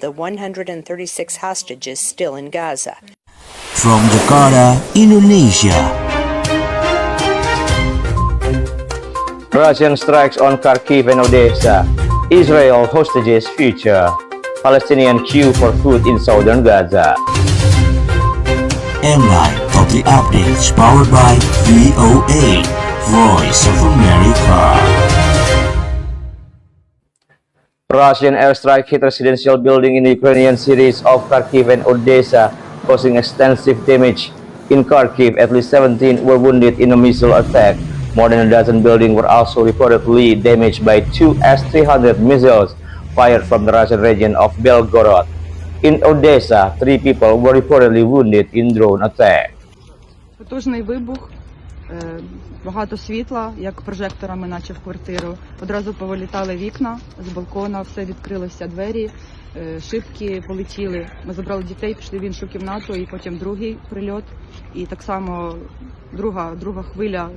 the 136 hostages still in Gaza. From Jakarta, Indonesia. Russian strikes on Kharkiv and Odessa. Israel hostages future. Palestinian queue for food in southern Gaza. MLINE Public Updates powered by VOA, Voice of America. Russian airstrike hit residential building in the Ukrainian cities of Kharkiv and Odessa, causing extensive damage. In Kharkiv, at least 17 were wounded in a missile attack. More than a dozen buildings were also reportedly damaged by two S-300 missiles fired from the Russian region of Belgorod. In Odessa, 3 people were reportedly wounded in drone attack. Потужний вибух, багато світла, як прожекторами наче в квартиру. Одразу повилітали вікна з балкона, все відкрилося, двері, шибки полетіли. Ми забрали дітей, пішли в іншу кімнату, і потім другий прильот. І так само друга хвиля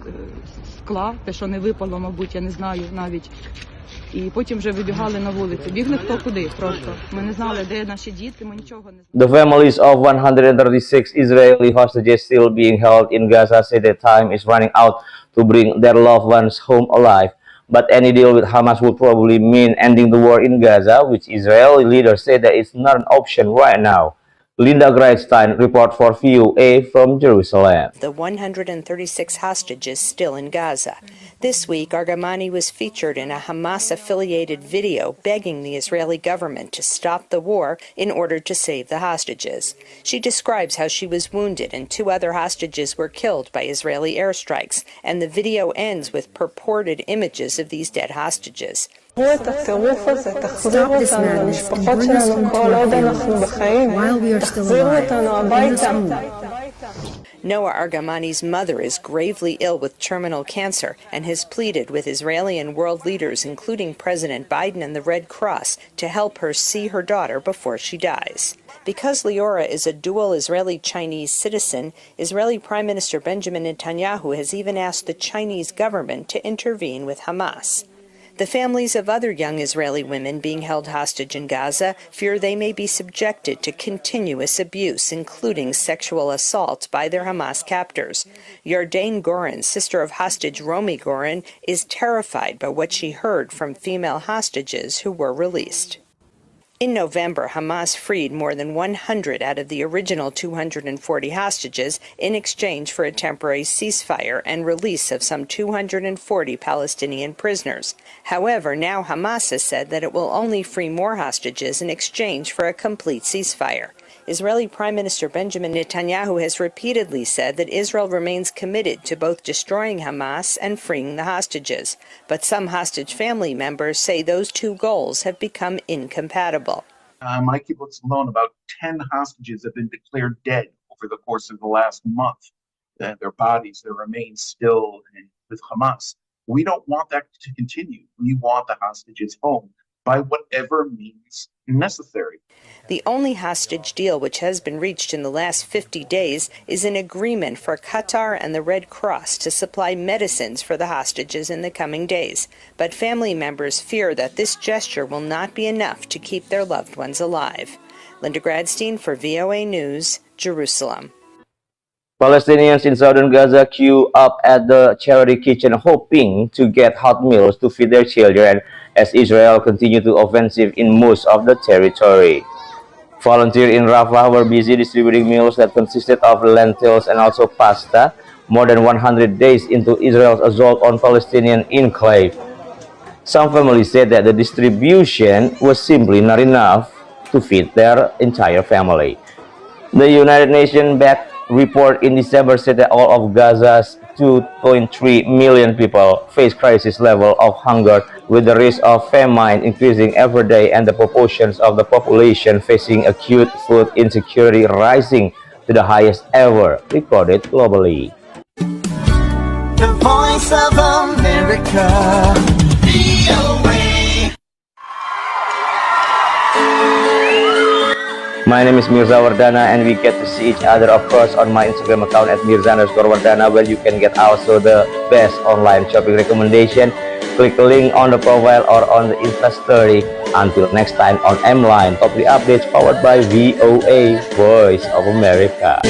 скла, те, що не випало, мабуть, я не знаю навіть. І потім вже вибігали на вулицю. Бігли хто куди просто. Ми не знали, де наші діти, ми нічого не знали. The families of 136 Israeli hostages still being held in Gaza say that time is running out to bring their loved ones home alive. But any deal with Hamas would probably mean ending the war in Gaza, which Israeli leaders say that it's not an option right now. Linda Greitstein report for VOA from Jerusalem. The 136 hostages still in Gaza. This week, Argamani was featured in a Hamas-affiliated video begging the Israeli government to stop the war in order to save the hostages. She describes how she was wounded and 2 other hostages were killed by Israeli airstrikes, and the video ends with purported images of these dead hostages. Stop this madness and bring us home to our families while we are still alive. Bring us home. Noah Argamani's mother is gravely ill with terminal cancer and has pleaded with Israeli and world leaders, including President Biden and the Red Cross, to help her see her daughter before she dies. Because Liora is a dual Israeli-Chinese citizen, Israeli Prime Minister Benjamin Netanyahu has even asked the Chinese government to intervene with Hamas. The families of other young Israeli women being held hostage in Gaza fear they may be subjected to continuous abuse, including sexual assault by their Hamas captors. Yardain Goren, sister of hostage Romi Goren, is terrified by what she heard from female hostages who were released. In November, Hamas freed more than 100 out of the original 240 hostages in exchange for a temporary ceasefire and release of some 240 Palestinian prisoners. However, now Hamas has said that it will only free more hostages in exchange for a complete ceasefire. Israeli Prime Minister Benjamin Netanyahu has repeatedly said that Israel remains committed to both destroying Hamas and freeing the hostages. But some hostage family members say those 2 goals have become incompatible. My kibbutz alone, about 10 hostages have been declared dead over the course of the last month. Their bodies, their remains still with Hamas. We don't want that to continue. We want the hostages home by whatever means necessary. The only hostage deal which has been reached in the last 50 days is an agreement for Qatar and the Red Cross to supply medicines for the hostages in the coming days. But family members fear that this gesture will not be enough to keep their loved ones alive. Linda Gradstein for VOA News, Jerusalem. Palestinians in southern Gaza queue up at the charity kitchen hoping to get hot meals to feed their children as Israel continues to offensive in most of the territory. Volunteers in Rafah were busy distributing meals that consisted of lentils and also pasta more than 100 days into Israel's assault on Palestinian enclave. Some families said that the distribution was simply not enough to feed their entire family. The United Nations-backed report in December said that all of Gaza's 2.3 million people face crisis level of hunger, with the risk of famine increasing every day and the proportions of the population facing acute food insecurity rising to the highest ever recorded globally. The Voice of America, VOA. My name is Mirzawardana, and we get to see each other, of course, on my Instagram account at mirza_wardana, where you can get also the best online shopping recommendation. Click the link on the profile or on the Insta story. Until next time on MLINE, top 3 updates powered by VOA, Voice of America.